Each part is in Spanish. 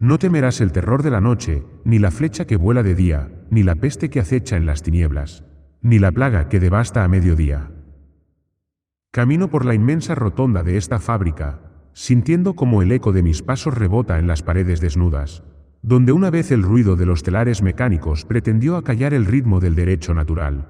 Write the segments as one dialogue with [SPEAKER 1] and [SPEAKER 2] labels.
[SPEAKER 1] No temerás el terror de la noche, ni la flecha que vuela de día, ni la peste que acecha en las tinieblas, ni la plaga que devasta a mediodía. Camino por la inmensa rotonda de esta fábrica, sintiendo como el eco de mis pasos rebota en las paredes desnudas, donde una vez el ruido de los telares mecánicos pretendió acallar el ritmo del derecho natural.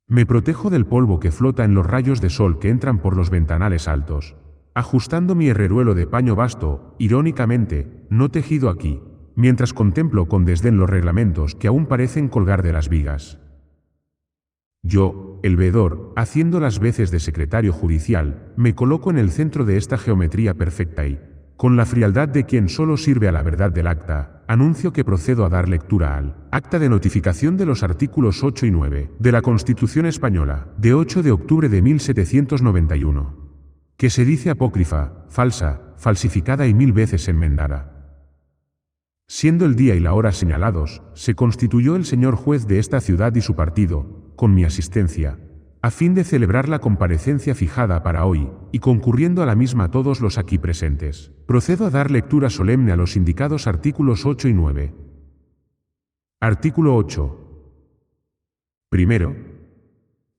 [SPEAKER 1] Me protejo del polvo que flota en los rayos de sol que entran por los ventanales altos, ajustando mi herreruelo de paño vasto, irónicamente, no tejido aquí, mientras contemplo con desdén los reglamentos que aún parecen colgar de las vigas. Yo, el veedor, haciendo las veces de secretario judicial, me coloco en el centro de esta geometría perfecta y, con la frialdad de quien solo sirve a la verdad del acta, anuncio que procedo a dar lectura al acta de notificación de los artículos 8 y 9 de la Constitución Española, de 8 de octubre de 1791, que se dice apócrifa, falsa, falsificada y 1000 veces enmendada. Siendo el día y la hora señalados, se constituyó el señor juez de esta ciudad y su partido, con mi asistencia, a fin de celebrar la comparecencia fijada para hoy, y concurriendo a la misma todos los aquí presentes, procedo a dar lectura solemne a los indicados artículos 8 y 9. Artículo 8. Primero,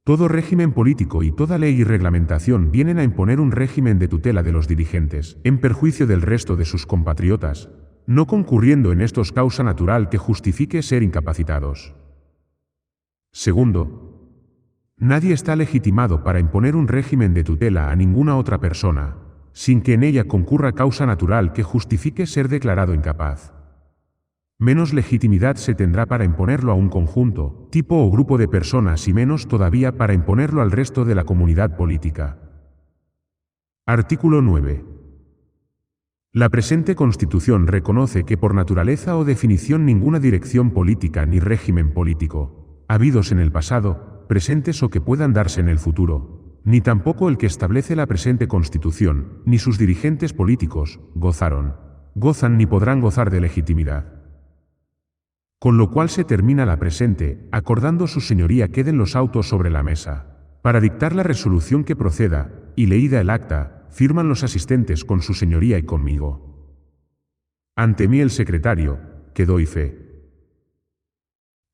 [SPEAKER 1] todo régimen político y toda ley y reglamentación vienen a imponer un régimen de tutela de los dirigentes, en perjuicio del resto de sus compatriotas, no concurriendo en estos causa natural que justifique ser incapacitados. Segundo, nadie está legitimado para imponer un régimen de tutela a ninguna otra persona, sin que en ella concurra causa natural que justifique ser declarado incapaz. Menos legitimidad se tendrá para imponerlo a un conjunto, tipo o grupo de personas y menos todavía para imponerlo al resto de la comunidad política. Artículo 9. La presente Constitución reconoce que por naturaleza o definición ninguna dirección política ni régimen político, habidos en el pasado, presentes o que puedan darse en el futuro, ni tampoco el que establece la presente Constitución, ni sus dirigentes políticos, gozan ni podrán gozar de legitimidad. Con lo cual se termina la presente, acordando su señoría queden los autos sobre la mesa, para dictar la resolución que proceda, y leída el acta, firman los asistentes con su señoría y conmigo. Ante mí el secretario, que doy fe.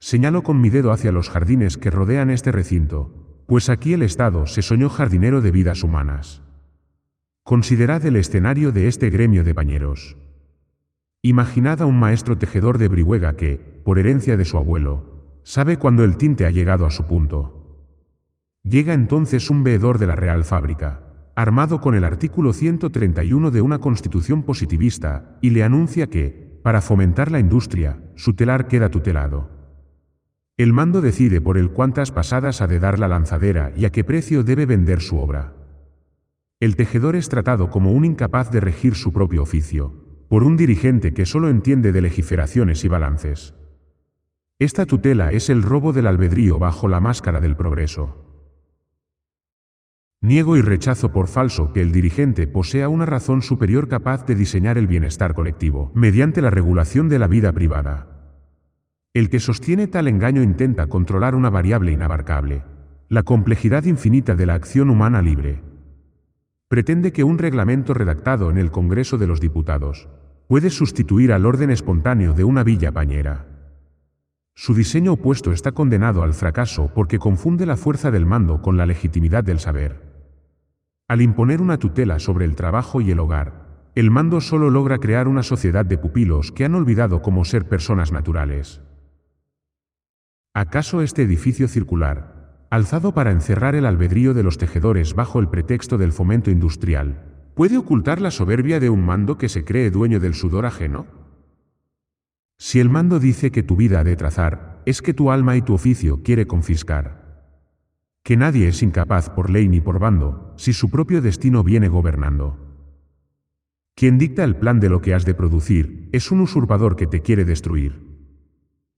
[SPEAKER 1] Señalo con mi dedo hacia los jardines que rodean este recinto, pues aquí el Estado se soñó jardinero de vidas humanas. Considerad el escenario de este gremio de bañeros. Imaginad a un maestro tejedor de Brihuega que, por herencia de su abuelo, sabe cuando el tinte ha llegado a su punto. Llega entonces un veedor de la Real Fábrica, armado con el artículo 131 de una Constitución positivista, y le anuncia que, para fomentar la industria, su telar queda tutelado. El mando decide por el cuántas pasadas ha de dar la lanzadera y a qué precio debe vender su obra. El tejedor es tratado como un incapaz de regir su propio oficio, por un dirigente que solo entiende de legiferaciones y balances. Esta tutela es el robo del albedrío bajo la máscara del progreso. Niego y rechazo por falso que el dirigente posea una razón superior capaz de diseñar el bienestar colectivo, mediante la regulación de la vida privada. El que sostiene tal engaño intenta controlar una variable inabarcable, la complejidad infinita de la acción humana libre. Pretende que un reglamento redactado en el Congreso de los Diputados puede sustituir al orden espontáneo de una villa pañera. Su diseño opuesto está condenado al fracaso porque confunde la fuerza del mando con la legitimidad del saber. Al imponer una tutela sobre el trabajo y el hogar, el mando solo logra crear una sociedad de pupilos que han olvidado cómo ser personas naturales. ¿Acaso este edificio circular, alzado para encerrar el albedrío de los tejedores bajo el pretexto del fomento industrial, puede ocultar la soberbia de un mando que se cree dueño del sudor ajeno? Si el mando dice que tu vida ha de trazar, es que tu alma y tu oficio quiere confiscar. Que nadie es incapaz por ley ni por bando, si su propio destino viene gobernando. Quien dicta el plan de lo que has de producir, es un usurpador que te quiere destruir.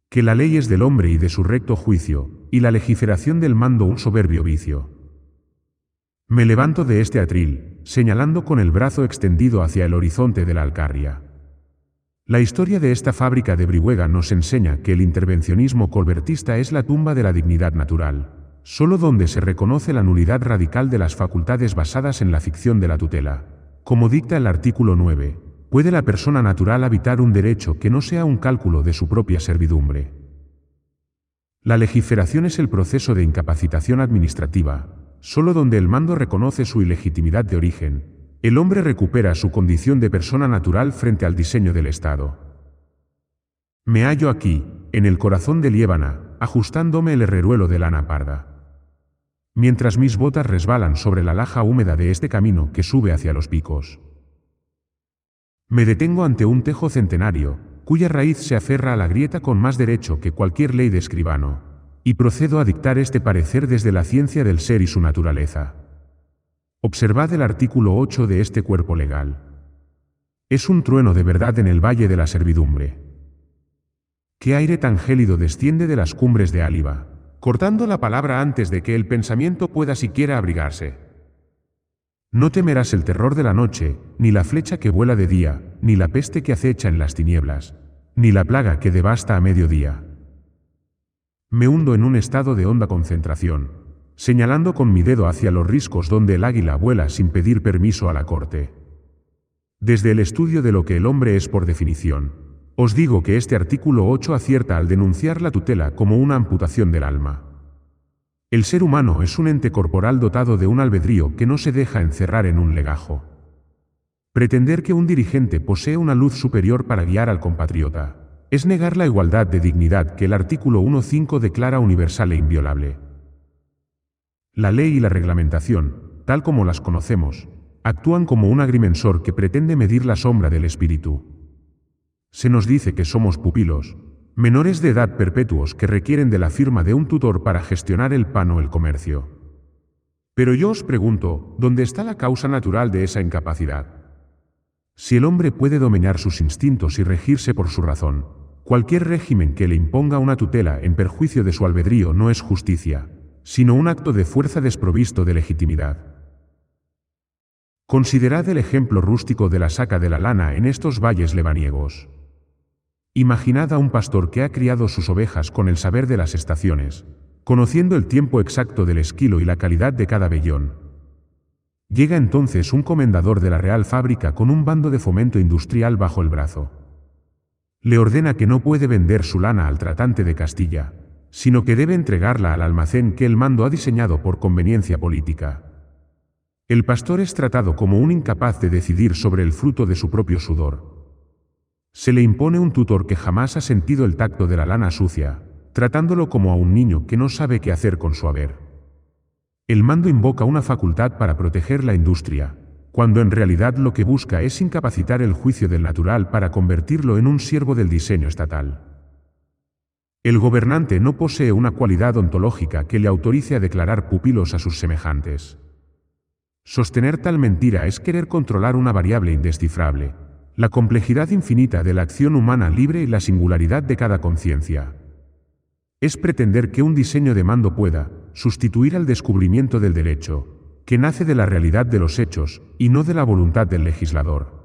[SPEAKER 1] Que la ley es del hombre y de su recto juicio, y la legiferación del mando un soberbio vicio. Me levanto de este atril, señalando con el brazo extendido hacia el horizonte de la Alcarria. La historia de esta fábrica de Brihuega nos enseña que el intervencionismo colbertista es la tumba de la dignidad natural, solo donde se reconoce la nulidad radical de las facultades basadas en la ficción de la tutela, como dicta el artículo 9, ¿Puede la persona natural habitar un derecho que no sea un cálculo de su propia servidumbre? La legiferación es el proceso de incapacitación administrativa. Solo donde el mando reconoce su ilegitimidad de origen, el hombre recupera su condición de persona natural frente al diseño del Estado. Me hallo aquí, en el corazón de Liébana, ajustándome el herreruelo de lana parda. Mientras mis botas resbalan sobre la laja húmeda de este camino que sube hacia los picos. Me detengo ante un tejo centenario, cuya raíz se aferra a la grieta con más derecho que cualquier ley de escribano, y procedo a dictar este parecer desde la ciencia del ser y su naturaleza. Observad el artículo 8 de este cuerpo legal. Es un trueno de verdad en el valle de la servidumbre. ¿Qué aire tan gélido desciende de las cumbres de Áliba, cortando la palabra antes de que el pensamiento pueda siquiera abrigarse? No temerás el terror de la noche, ni la flecha que vuela de día, ni la peste que acecha en las tinieblas, ni la plaga que devasta a mediodía. Me hundo en un estado de honda concentración, señalando con mi dedo hacia los riscos donde el águila vuela sin pedir permiso a la corte. Desde el estudio de lo que el hombre es por definición, os digo que este artículo 8 acierta al denunciar la tutela como una amputación del alma. El ser humano es un ente corporal dotado de un albedrío que no se deja encerrar en un legajo. Pretender que un dirigente posee una luz superior para guiar al compatriota es negar la igualdad de dignidad que el artículo 1.5 declara universal e inviolable. La ley y la reglamentación, tal como las conocemos, actúan como un agrimensor que pretende medir la sombra del espíritu. Se nos dice que somos pupilos, menores de edad perpetuos que requieren de la firma de un tutor para gestionar el pan o el comercio. Pero yo os pregunto, ¿dónde está la causa natural de esa incapacidad? Si el hombre puede dominar sus instintos y regirse por su razón, cualquier régimen que le imponga una tutela en perjuicio de su albedrío no es justicia, sino un acto de fuerza desprovisto de legitimidad. Considerad el ejemplo rústico de la saca de la lana en estos valles lebaniegos. Imaginad a un pastor que ha criado sus ovejas con el saber de las estaciones, conociendo el tiempo exacto del esquilo y la calidad de cada vellón. Llega entonces un comendador de la Real Fábrica con un bando de fomento industrial bajo el brazo. Le ordena que no puede vender su lana al tratante de Castilla, sino que debe entregarla al almacén que el mando ha diseñado por conveniencia política. El pastor es tratado como un incapaz de decidir sobre el fruto de su propio sudor. Se le impone un tutor que jamás ha sentido el tacto de la lana sucia, tratándolo como a un niño que no sabe qué hacer con su haber. El mando invoca una facultad para proteger la industria, cuando en realidad lo que busca es incapacitar el juicio del natural para convertirlo en un siervo del diseño estatal. El gobernante no posee una cualidad ontológica que le autorice a declarar pupilos a sus semejantes. Sostener tal mentira es querer controlar una variable indescifrable, la complejidad infinita de la acción humana libre y la singularidad de cada conciencia. Es pretender que un diseño de mando pueda sustituir al descubrimiento del derecho, que nace de la realidad de los hechos y no de la voluntad del legislador.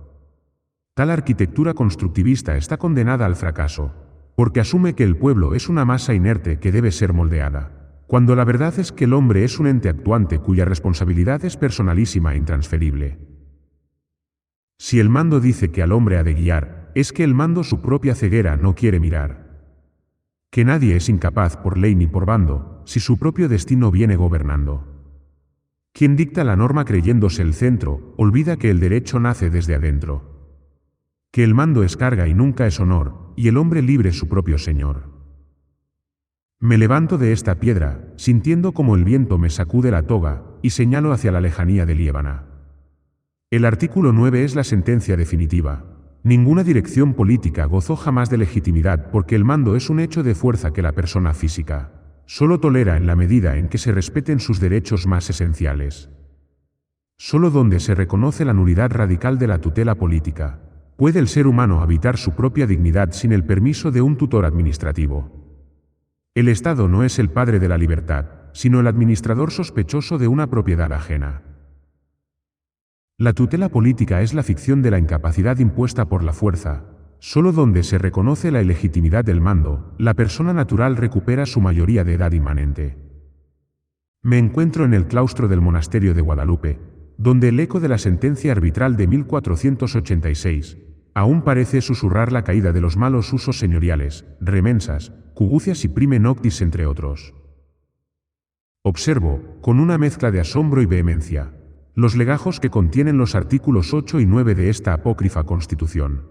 [SPEAKER 1] Tal arquitectura constructivista está condenada al fracaso, porque asume que el pueblo es una masa inerte que debe ser moldeada, cuando la verdad es que el hombre es un ente actuante cuya responsabilidad es personalísima e intransferible. Si el mando dice que al hombre ha de guiar, es que el mando su propia ceguera no quiere mirar. Que nadie es incapaz por ley ni por bando, si su propio destino viene gobernando. Quien dicta la norma creyéndose el centro, olvida que el derecho nace desde adentro. Que el mando es carga y nunca es honor, y el hombre libre su propio señor. Me levanto de esta piedra, sintiendo como el viento me sacude la toga, y señalo hacia la lejanía de Liébana. El artículo 9 es la sentencia definitiva. Ninguna dirección política gozó jamás de legitimidad porque el mando es un hecho de fuerza que la persona física solo tolera en la medida en que se respeten sus derechos más esenciales. Solo donde se reconoce la nulidad radical de la tutela política, puede el ser humano habitar su propia dignidad sin el permiso de un tutor administrativo. El Estado no es el padre de la libertad, sino el administrador sospechoso de una propiedad ajena. La tutela política es la ficción de la incapacidad impuesta por la fuerza. Solo donde se reconoce la ilegitimidad del mando, la persona natural recupera su mayoría de edad inmanente. Me encuentro en el claustro del monasterio de Guadalupe, donde el eco de la sentencia arbitral de 1486 aún parece susurrar la caída de los malos usos señoriales, remensas, cugucias y prime noctis entre otros. Observo, con una mezcla de asombro y vehemencia, los legajos que contienen los artículos 8 y 9 de esta apócrifa Constitución.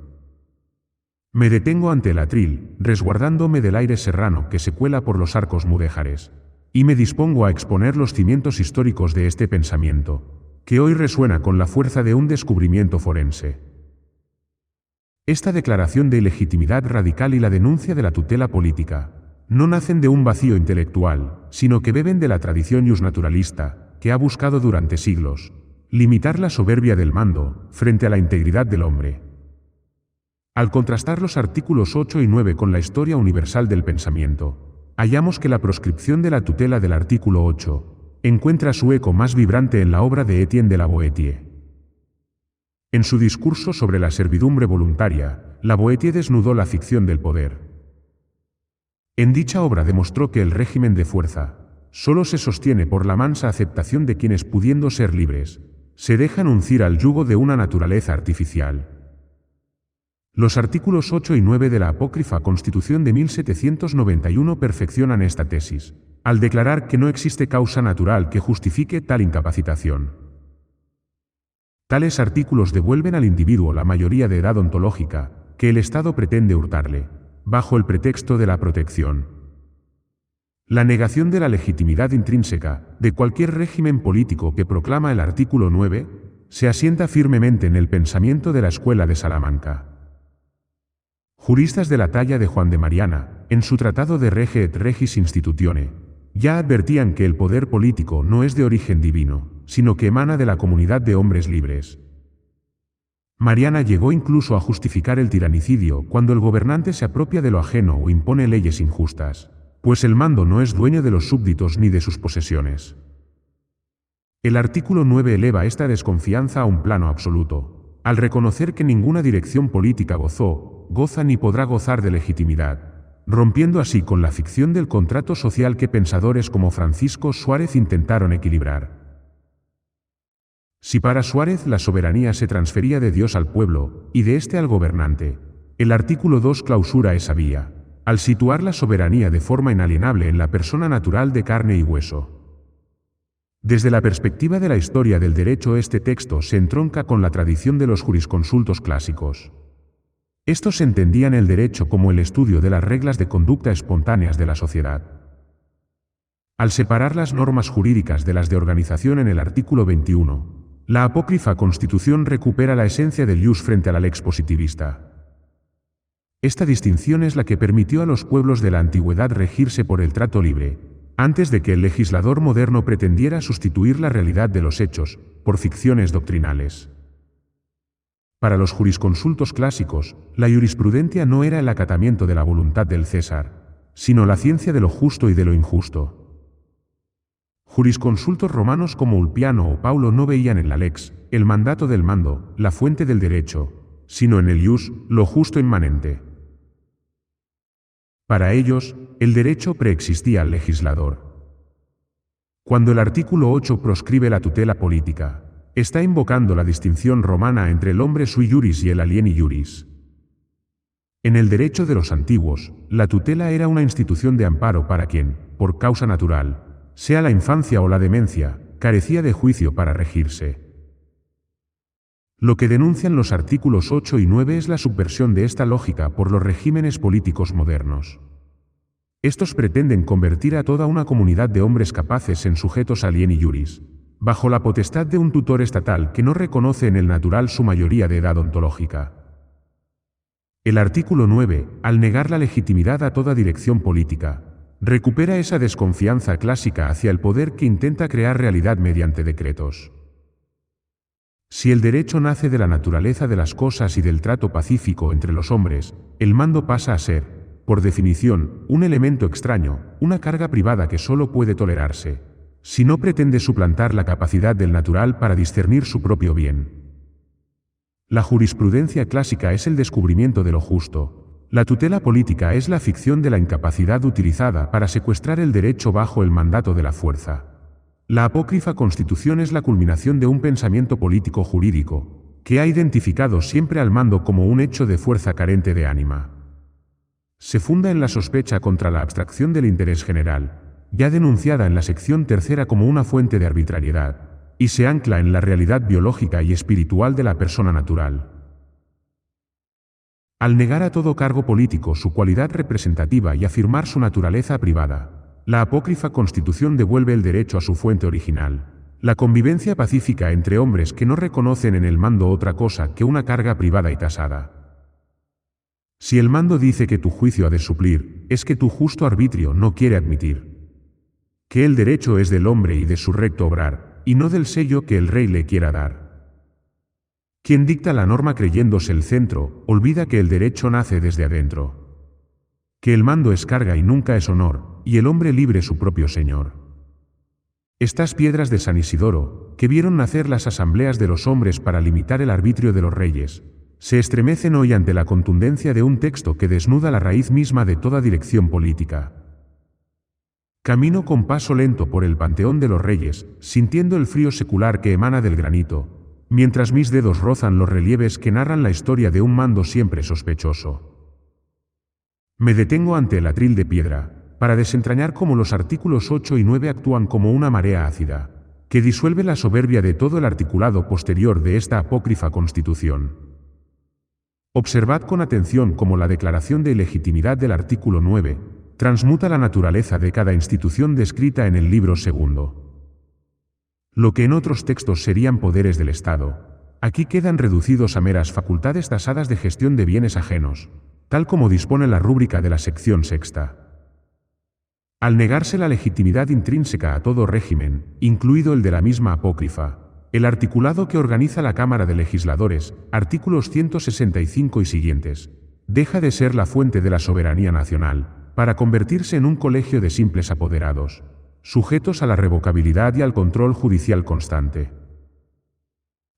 [SPEAKER 1] Me detengo ante el atril, resguardándome del aire serrano que se cuela por los arcos mudéjares, y me dispongo a exponer los cimientos históricos de este pensamiento, que hoy resuena con la fuerza de un descubrimiento forense. Esta declaración de ilegitimidad radical y la denuncia de la tutela política no nacen de un vacío intelectual, sino que beben de la tradición iusnaturalista, que ha buscado durante siglos limitar la soberbia del mando frente a la integridad del hombre. Al contrastar los artículos 8 y 9 con la historia universal del pensamiento, hallamos que la proscripción de la tutela del artículo 8 encuentra su eco más vibrante en la obra de Etienne de la Boétie. En su discurso sobre la servidumbre voluntaria, la Boétie desnudó la ficción del poder. En dicha obra demostró que el régimen de fuerza solo se sostiene por la mansa aceptación de quienes, pudiendo ser libres, se dejan uncir al yugo de una naturaleza artificial. Los artículos 8 y 9 de la apócrifa Constitución de 1791 perfeccionan esta tesis, al declarar que no existe causa natural que justifique tal incapacitación. Tales artículos devuelven al individuo la mayoría de edad ontológica que el Estado pretende hurtarle, bajo el pretexto de la protección. La negación de la legitimidad intrínseca de cualquier régimen político que proclama el artículo 9 se asienta firmemente en el pensamiento de la Escuela de Salamanca. Juristas de la talla de Juan de Mariana, en su tratado de Rege et Regis Institutione, ya advertían que el poder político no es de origen divino, sino que emana de la comunidad de hombres libres. Mariana llegó incluso a justificar el tiranicidio cuando el gobernante se apropia de lo ajeno o impone leyes injustas, pues el mando no es dueño de los súbditos ni de sus posesiones. El artículo 9 eleva esta desconfianza a un plano absoluto, al reconocer que ninguna dirección política goza ni podrá gozar de legitimidad, rompiendo así con la ficción del contrato social que pensadores como Francisco Suárez intentaron equilibrar. Si para Suárez la soberanía se transfería de Dios al pueblo y de éste al gobernante, el artículo 2 clausura esa vía, al situar la soberanía de forma inalienable en la persona natural de carne y hueso. Desde la perspectiva de la historia del derecho, este texto se entronca con la tradición de los jurisconsultos clásicos. Estos entendían el derecho como el estudio de las reglas de conducta espontáneas de la sociedad. Al separar las normas jurídicas de las de organización en el artículo 21, la apócrifa Constitución recupera la esencia del ius frente a la lex positivista. Esta distinción es la que permitió a los pueblos de la antigüedad regirse por el trato libre, antes de que el legislador moderno pretendiera sustituir la realidad de los hechos por ficciones doctrinales. Para los jurisconsultos clásicos, la jurisprudencia no era el acatamiento de la voluntad del César, sino la ciencia de lo justo y de lo injusto. Jurisconsultos romanos como Ulpiano o Paulo no veían en la lex, el mandato del mando, la fuente del derecho, sino en el ius, lo justo inmanente. Para ellos, el derecho preexistía al legislador. Cuando el artículo 8 proscribe la tutela política, está invocando la distinción romana entre el hombre sui juris y el alieni juris. En el derecho de los antiguos, la tutela era una institución de amparo para quien, por causa natural, sea la infancia o la demencia, carecía de juicio para regirse. Lo que denuncian los artículos 8 y 9 es la subversión de esta lógica por los regímenes políticos modernos. Estos pretenden convertir a toda una comunidad de hombres capaces en sujetos alieni juris, bajo la potestad de un tutor estatal que no reconoce en el natural su mayoría de edad ontológica. El artículo 9, al negar la legitimidad a toda dirección política, recupera esa desconfianza clásica hacia el poder que intenta crear realidad mediante decretos. Si el derecho nace de la naturaleza de las cosas y del trato pacífico entre los hombres, el mando pasa a ser, por definición, un elemento extraño, una carga privada que solo puede tolerarse, si no pretende suplantar la capacidad del natural para discernir su propio bien. La jurisprudencia clásica es el descubrimiento de lo justo. La tutela política es la ficción de la incapacidad utilizada para secuestrar el derecho bajo el mandato de la fuerza. La apócrifa Constitución es la culminación de un pensamiento político jurídico, que ha identificado siempre al mando como un hecho de fuerza carente de ánima. Se funda en la sospecha contra la abstracción del interés general, ya denunciada en la sección tercera como una fuente de arbitrariedad, y se ancla en la realidad biológica y espiritual de la persona natural. Al negar a todo cargo político su cualidad representativa y afirmar su naturaleza privada, la apócrifa Constitución devuelve el derecho a su fuente original, la convivencia pacífica entre hombres que no reconocen en el mando otra cosa que una carga privada y tasada. Si el mando dice que tu juicio ha de suplir, es que tu justo arbitrio no quiere admitir que el derecho es del hombre y de su recto obrar, y no del sello que el rey le quiera dar. Quien dicta la norma creyéndose el centro, olvida que el derecho nace desde adentro, que el mando es carga y nunca es honor, y el hombre libre su propio señor. Estas piedras de San Isidoro, que vieron nacer las asambleas de los hombres para limitar el arbitrio de los reyes, se estremecen hoy ante la contundencia de un texto que desnuda la raíz misma de toda dirección política. Camino con paso lento por el panteón de los reyes, sintiendo el frío secular que emana del granito, mientras mis dedos rozan los relieves que narran la historia de un mando siempre sospechoso. Me detengo ante el atril de piedra, para desentrañar cómo los artículos 8 y 9 actúan como una marea ácida, que disuelve la soberbia de todo el articulado posterior de esta apócrifa Constitución. Observad con atención cómo la declaración de ilegitimidad del artículo 9 transmuta la naturaleza de cada institución descrita en el libro segundo. Lo que en otros textos serían poderes del Estado, aquí quedan reducidos a meras facultades tasadas de gestión de bienes ajenos, tal como dispone la rúbrica de la sección sexta. Al negarse la legitimidad intrínseca a todo régimen, incluido el de la misma apócrifa, el articulado que organiza la Cámara de Legisladores, artículos 165 y siguientes, deja de ser la fuente de la soberanía nacional, para convertirse en un colegio de simples apoderados, sujetos a la revocabilidad y al control judicial constante.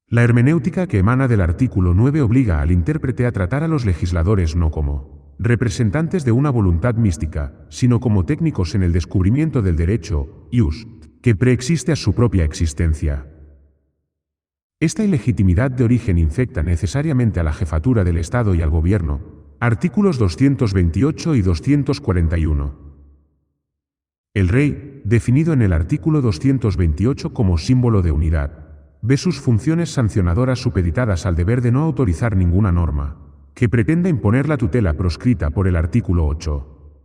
[SPEAKER 1] La hermenéutica que emana del artículo 9 obliga al intérprete a tratar a los legisladores no como representantes de una voluntad mística, sino como técnicos en el descubrimiento del derecho, ius, que preexiste a su propia existencia. Esta ilegitimidad de origen infecta necesariamente a la jefatura del Estado y al gobierno. Artículos 228 y 241. El rey, definido en el artículo 228 como símbolo de unidad, ve sus funciones sancionadoras supeditadas al deber de no autorizar ninguna norma que pretenda imponer la tutela proscrita por el artículo 8.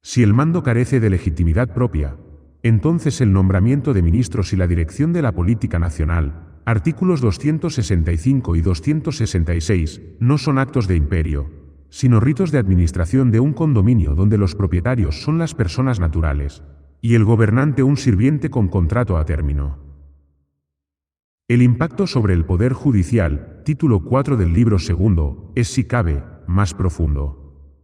[SPEAKER 1] Si el mando carece de legitimidad propia, entonces el nombramiento de ministros y la dirección de la política nacional, artículos 265 y 266, no son actos de imperio, sino ritos de administración de un condominio donde los propietarios son las personas naturales, y el gobernante un sirviente con contrato a término. El impacto sobre el Poder Judicial, título 4 del libro segundo, es si cabe, más profundo.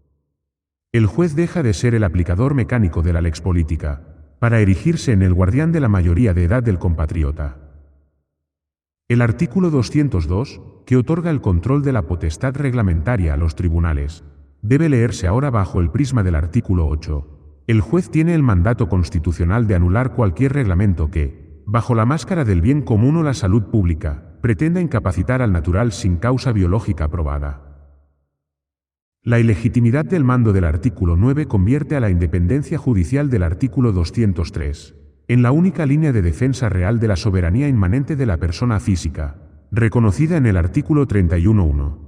[SPEAKER 1] El juez deja de ser el aplicador mecánico de la lex política, para erigirse en el guardián de la mayoría de edad del compatriota. El artículo 202, que otorga el control de la potestad reglamentaria a los tribunales, debe leerse ahora bajo el prisma del artículo 8. El juez tiene el mandato constitucional de anular cualquier reglamento que, bajo la máscara del bien común o la salud pública, pretenda incapacitar al natural sin causa biológica probada. La ilegitimidad del mando del artículo 9 convierte a la independencia judicial del artículo 203. En la única línea de defensa real de la soberanía inmanente de la persona física, reconocida en el artículo 31.1.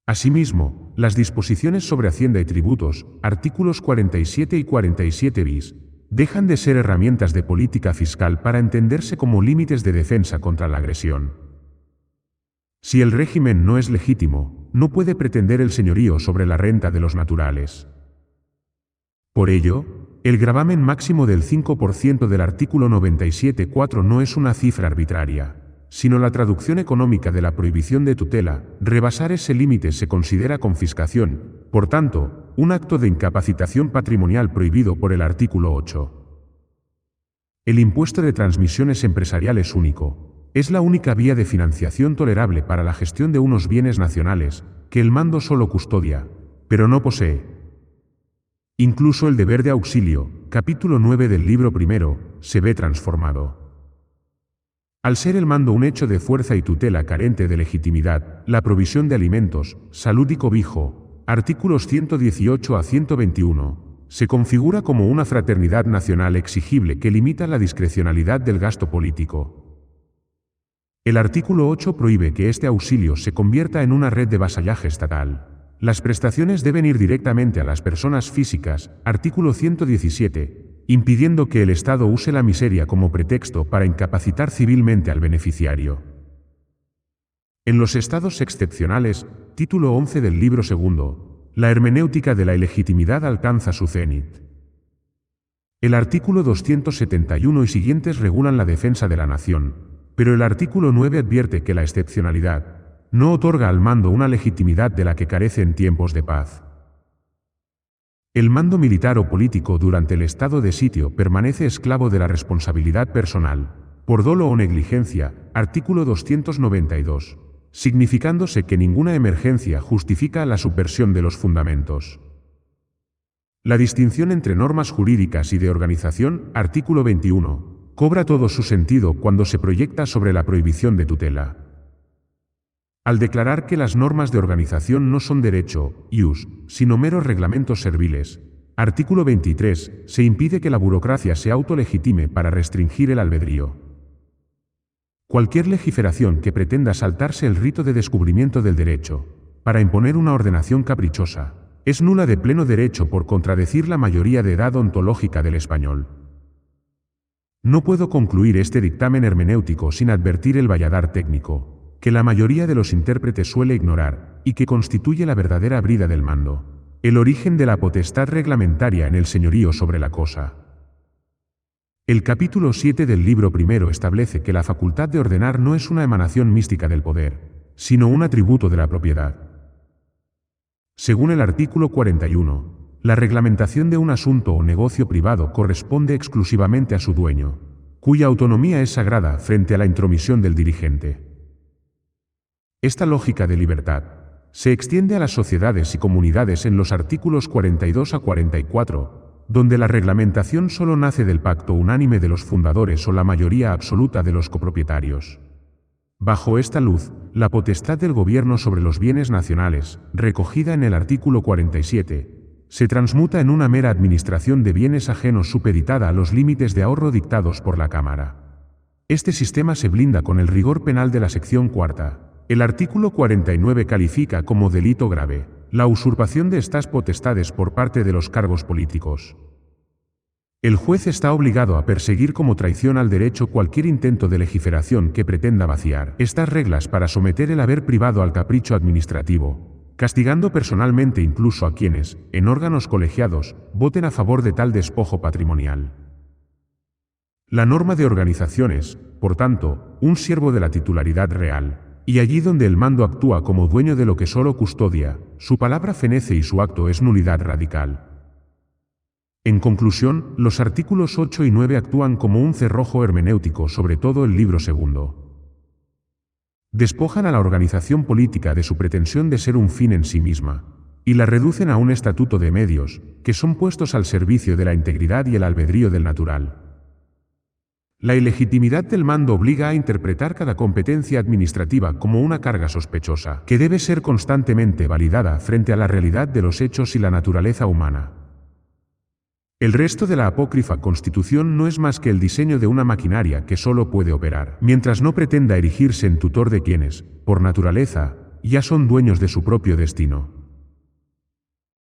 [SPEAKER 1] Asimismo, las disposiciones sobre Hacienda y tributos, artículos 47 y 47 bis, dejan de ser herramientas de política fiscal para entenderse como límites de defensa contra la agresión. Si el régimen no es legítimo, no puede pretender el señorío sobre la renta de los naturales. Por ello, el gravamen máximo del 5% del artículo 97.4 no es una cifra arbitraria, sino la traducción económica de la prohibición de tutela. Rebasar ese límite se considera confiscación, por tanto, un acto de incapacitación patrimonial prohibido por el artículo 8. El impuesto de transmisiones empresariales único es la única vía de financiación tolerable para la gestión de unos bienes nacionales que el mando solo custodia, pero no posee. Incluso el deber de auxilio, capítulo 9 del libro primero, se ve transformado. Al ser el mando un hecho de fuerza y tutela carente de legitimidad, la provisión de alimentos, salud y cobijo, artículos 118 a 121, se configura como una fraternidad nacional exigible que limita la discrecionalidad del gasto político. El artículo 8 prohíbe que este auxilio se convierta en una red de vasallaje estatal. Las prestaciones deben ir directamente a las personas físicas, artículo 117, impidiendo que el Estado use la miseria como pretexto para incapacitar civilmente al beneficiario. En los estados excepcionales, título 11 del libro segundo, la hermenéutica de la ilegitimidad alcanza su cenit. El artículo 271 y siguientes regulan la defensa de la nación, pero el artículo 9 advierte que la excepcionalidad no otorga al mando una legitimidad de la que carece en tiempos de paz. El mando militar o político durante el estado de sitio permanece esclavo de la responsabilidad personal, por dolo o negligencia, artículo 292, significándose que ninguna emergencia justifica la subversión de los fundamentos. La distinción entre normas jurídicas y de organización, artículo 21, cobra todo su sentido cuando se proyecta sobre la prohibición de tutela. Al declarar que las normas de organización no son derecho, ius, sino meros reglamentos serviles, artículo 23, se impide que la burocracia se autolegitime para restringir el albedrío. Cualquier legiferación que pretenda saltarse el rito de descubrimiento del derecho, para imponer una ordenación caprichosa, es nula de pleno derecho por contradecir la mayoría de edad ontológica del español. No puedo concluir este dictamen hermenéutico sin advertir el valladar técnico, que la mayoría de los intérpretes suele ignorar, y que constituye la verdadera brida del mando, el origen de la potestad reglamentaria en el señorío sobre la cosa. El capítulo 7 del libro primero establece que la facultad de ordenar no es una emanación mística del poder, sino un atributo de la propiedad. Según el artículo 41, la reglamentación de un asunto o negocio privado corresponde exclusivamente a su dueño, cuya autonomía es sagrada frente a la intromisión del dirigente. Esta lógica de libertad se extiende a las sociedades y comunidades en los artículos 42 a 44, donde la reglamentación solo nace del pacto unánime de los fundadores o la mayoría absoluta de los copropietarios. Bajo esta luz, la potestad del gobierno sobre los bienes nacionales, recogida en el artículo 47, se transmuta en una mera administración de bienes ajenos supeditada a los límites de ahorro dictados por la Cámara. Este sistema se blinda con el rigor penal de la sección cuarta. El artículo 49 califica como delito grave la usurpación de estas potestades por parte de los cargos políticos. El juez está obligado a perseguir como traición al derecho cualquier intento de legiferación que pretenda vaciar estas reglas para someter el haber privado al capricho administrativo, castigando personalmente incluso a quienes, en órganos colegiados, voten a favor de tal despojo patrimonial. La norma de organización es, por tanto, un siervo de la titularidad real. Y allí donde el mando actúa como dueño de lo que solo custodia, su palabra fenece y su acto es nulidad radical. En conclusión, los artículos 8 y 9 actúan como un cerrojo hermenéutico sobre todo el libro segundo. Despojan a la organización política de su pretensión de ser un fin en sí misma, y la reducen a un estatuto de medios, que son puestos al servicio de la integridad y el albedrío del natural. La ilegitimidad del mando obliga a interpretar cada competencia administrativa como una carga sospechosa, que debe ser constantemente validada frente a la realidad de los hechos y la naturaleza humana. El resto de la apócrifa Constitución no es más que el diseño de una maquinaria que solo puede operar, mientras no pretenda erigirse en tutor de quienes, por naturaleza, ya son dueños de su propio destino.